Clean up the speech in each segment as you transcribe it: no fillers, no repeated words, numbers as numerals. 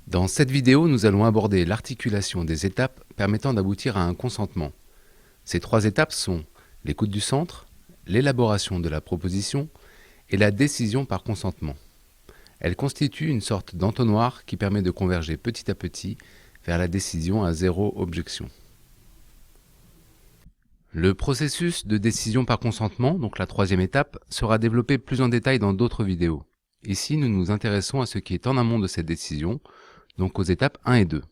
Dans cette vidéo, nous allons aborder l'articulation des étapes permettant d'aboutir à un consentement. Ces trois étapes sont l'écoute du centre, l'élaboration de la proposition et la décision par consentement. Elles constituent une sorte d'entonnoir qui permet de converger petit à petit vers la décision à zéro objection. Le processus de décision par consentement, donc la troisième étape, sera développé plus en détail dans d'autres vidéos. Ici, nous nous intéressons à ce qui est en amont de cette décision, donc aux étapes 1 et 2.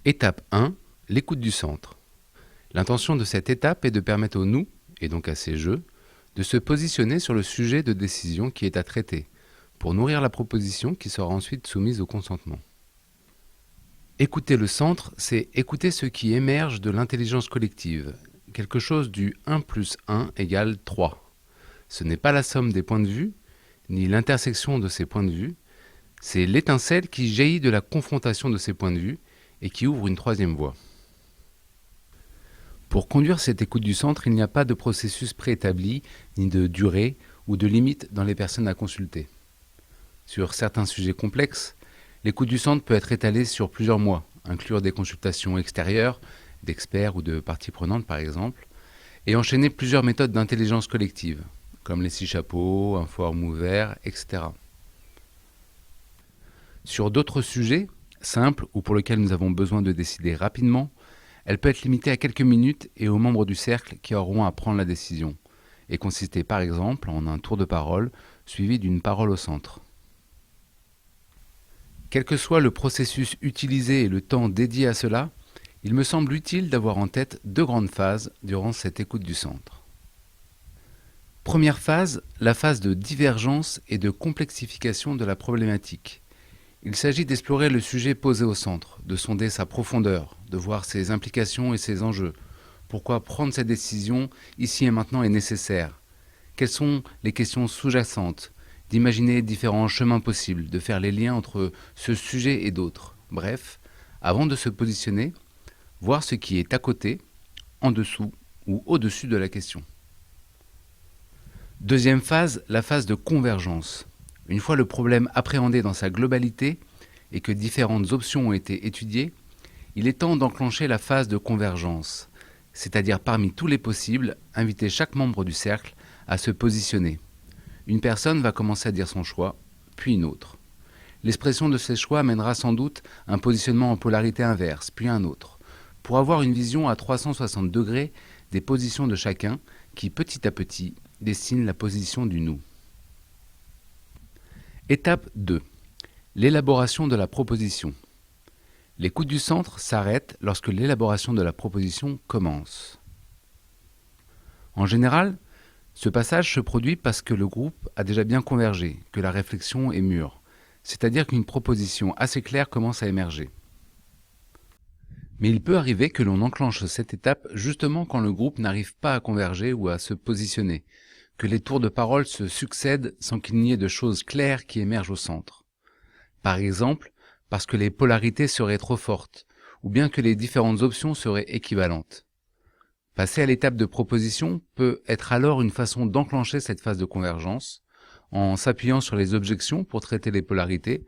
Étape 1, l'écoute du centre. L'intention de cette étape est de permettre au nous, et donc à ces jeux, de se positionner sur le sujet de décision qui est à traiter, pour nourrir la proposition qui sera ensuite soumise au consentement. Écouter le centre, c'est écouter ce qui émerge de l'intelligence collective, quelque chose du 1 plus 1 égale 3. Ce n'est pas la somme des points de vue, ni l'intersection de ces points de vue, c'est l'étincelle qui jaillit de la confrontation de ces points de vue et qui ouvre une troisième voie. Pour conduire cette écoute du centre, il n'y a pas de processus préétabli, ni de durée ou de limite dans les personnes à consulter. Sur certains sujets complexes, l'écoute du centre peut être étalée sur plusieurs mois, inclure des consultations extérieures, d'experts ou de parties prenantes par exemple, et enchaîner plusieurs méthodes d'intelligence collective, comme les 6 chapeaux, un forum ouvert, etc. Sur d'autres sujets, simples ou pour lesquels nous avons besoin de décider rapidement, elle peut être limitée à quelques minutes et aux membres du cercle qui auront à prendre la décision, et consister par exemple en un tour de parole suivi d'une parole au centre. Quel que soit le processus utilisé et le temps dédié à cela, il me semble utile d'avoir en tête deux grandes phases durant cette écoute du centre. Première phase, la phase de divergence et de complexification de la problématique. Il s'agit d'explorer le sujet posé au centre, de sonder sa profondeur, de voir ses implications et ses enjeux. Pourquoi prendre cette décision ici et maintenant est nécessaire? Quelles sont les questions sous-jacentes? D'imaginer différents chemins possibles, de faire les liens entre ce sujet et d'autres. Bref, avant de se positionner, voir ce qui est à côté, en dessous ou au-dessus de la question. Deuxième phase, la phase de convergence. Une fois le problème appréhendé dans sa globalité et que différentes options ont été étudiées, il est temps d'enclencher la phase de convergence, c'est-à-dire parmi tous les possibles, inviter chaque membre du cercle à se positionner. Une personne va commencer à dire son choix, puis une autre. L'expression de ces choix mènera sans doute un positionnement en polarité inverse, puis un autre, pour avoir une vision à 360 degrés des positions de chacun qui, petit à petit, dessine la position du nous. Étape 2. L'élaboration de la proposition. L'écoute du centre s'arrête lorsque l'élaboration de la proposition commence. En général, ce passage se produit parce que le groupe a déjà bien convergé, que la réflexion est mûre, c'est-à-dire qu'une proposition assez claire commence à émerger. Mais il peut arriver que l'on enclenche cette étape justement quand le groupe n'arrive pas à converger ou à se positionner, que les tours de parole se succèdent sans qu'il n'y ait de choses claires qui émergent au centre. Par exemple, parce que les polarités seraient trop fortes, ou bien que les différentes options seraient équivalentes. Passer à l'étape de proposition peut être alors une façon d'enclencher cette phase de convergence, en s'appuyant sur les objections pour traiter les polarités,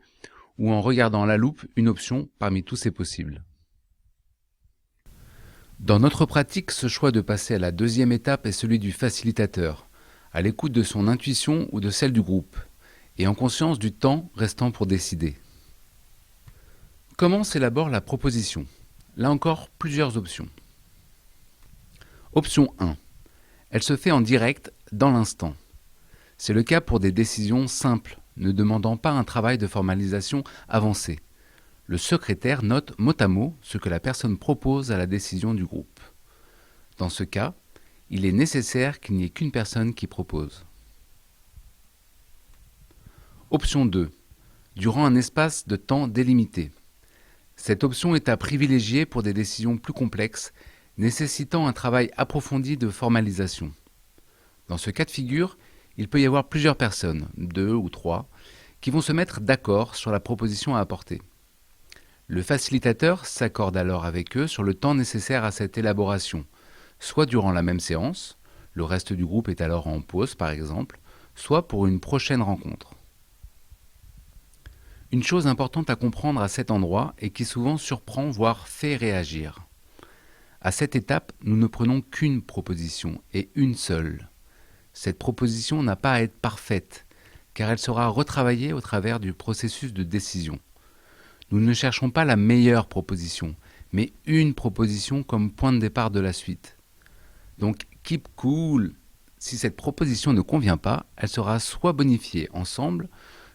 ou en regardant à la loupe une option parmi tous ces possibles. Dans notre pratique, ce choix de passer à la deuxième étape est celui du facilitateur, à l'écoute de son intuition ou de celle du groupe, et en conscience du temps restant pour décider. Comment s'élabore la proposition? Là encore, plusieurs options. Option 1. Elle se fait en direct, dans l'instant. C'est le cas pour des décisions simples, ne demandant pas un travail de formalisation avancé. Le secrétaire note mot à mot ce que la personne propose à la décision du groupe. Dans ce cas, il est nécessaire qu'il n'y ait qu'une personne qui propose. Option 2. Durant un espace de temps délimité. Cette option est à privilégier pour des décisions plus complexes, nécessitant un travail approfondi de formalisation. Dans ce cas de figure, il peut y avoir plusieurs personnes, 2 ou 3, qui vont se mettre d'accord sur la proposition à apporter. Le facilitateur s'accorde alors avec eux sur le temps nécessaire à cette élaboration, soit durant la même séance, le reste du groupe est alors en pause par exemple, soit pour une prochaine rencontre. Une chose importante à comprendre à cet endroit et qui souvent surprend voire fait réagir. À cette étape, nous ne prenons qu'une proposition et une seule. Cette proposition n'a pas à être parfaite, car elle sera retravaillée au travers du processus de décision. Nous ne cherchons pas la meilleure proposition, mais une proposition comme point de départ de la suite. Donc, keep cool. Si cette proposition ne convient pas, elle sera soit bonifiée ensemble,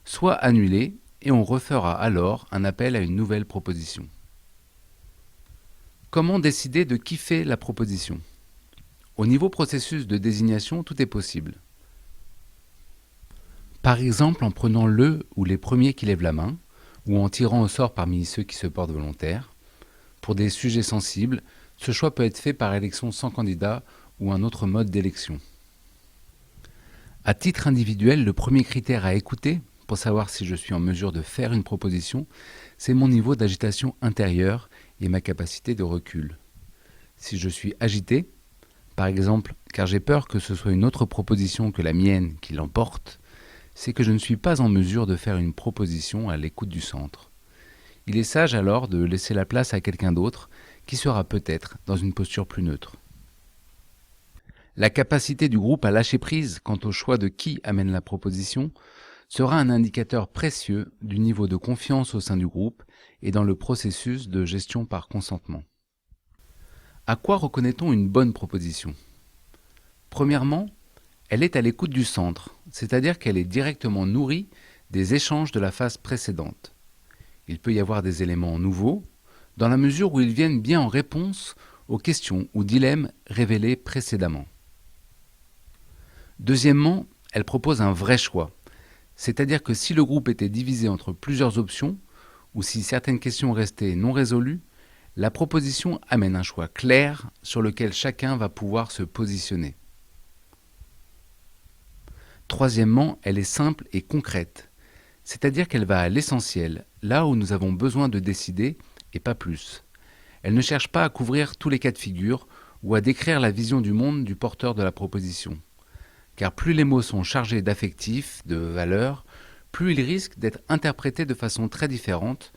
soit annulée, et on refera alors un appel à une nouvelle proposition. Comment décider de qui fait la proposition ? Au niveau processus de désignation, tout est possible. Par exemple, en prenant le ou les premiers qui lèvent la main, ou en tirant au sort parmi ceux qui se portent volontaires. Pour des sujets sensibles, ce choix peut être fait par élection sans candidat ou un autre mode d'élection. À titre individuel, le premier critère à écouter pour savoir si je suis en mesure de faire une proposition, c'est mon niveau d'agitation intérieure et ma capacité de recul. Si je suis agité, par exemple car j'ai peur que ce soit une autre proposition que la mienne qui l'emporte, c'est que je ne suis pas en mesure de faire une proposition à l'écoute du centre. Il est sage alors de laisser la place à quelqu'un d'autre qui sera peut-être dans une posture plus neutre. La capacité du groupe à lâcher prise quant au choix de qui amène la proposition sera un indicateur précieux du niveau de confiance au sein du groupe et dans le processus de gestion par consentement. À quoi reconnaît-on une bonne proposition ? Premièrement, elle est à l'écoute du centre, c'est-à-dire qu'elle est directement nourrie des échanges de la phase précédente. Il peut y avoir des éléments nouveaux, dans la mesure où ils viennent bien en réponse aux questions ou dilemmes révélés précédemment. Deuxièmement, elle propose un vrai choix, c'est-à-dire que si le groupe était divisé entre plusieurs options, ou si certaines questions restaient non résolues, la proposition amène un choix clair sur lequel chacun va pouvoir se positionner. Troisièmement, elle est simple et concrète, c'est-à-dire qu'elle va à l'essentiel, là où nous avons besoin de décider et pas plus. Elle ne cherche pas à couvrir tous les cas de figure ou à décrire la vision du monde du porteur de la proposition. Car plus les mots sont chargés d'affectifs, de valeurs, plus ils risquent d'être interprétés de façon très différente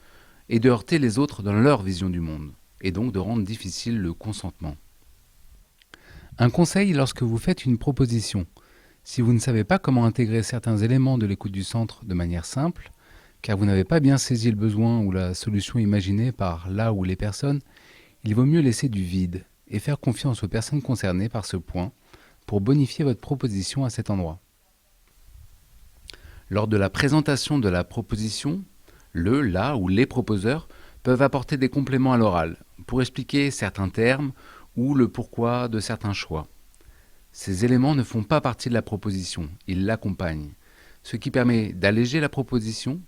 et de heurter les autres dans leur vision du monde, et donc de rendre difficile le consentement. Un conseil lorsque vous faites une proposition. Si vous ne savez pas comment intégrer certains éléments de l'écoute du centre de manière simple, car vous n'avez pas bien saisi le besoin ou la solution imaginée par là ou les personnes, il vaut mieux laisser du vide et faire confiance aux personnes concernées par ce point pour bonifier votre proposition à cet endroit. Lors de la présentation de la proposition, le, la ou les proposeurs peuvent apporter des compléments à l'oral pour expliquer certains termes ou le pourquoi de certains choix. Ces éléments ne font pas partie de la proposition, ils l'accompagnent, ce qui permet d'alléger la proposition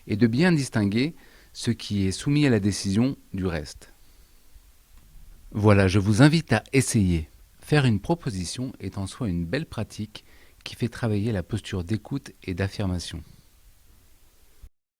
et de bien distinguer ce qui est soumis à la décision du reste. Voilà, je vous invite à essayer. Faire une proposition est en soi une belle pratique qui fait travailler la posture d'écoute et d'affirmation.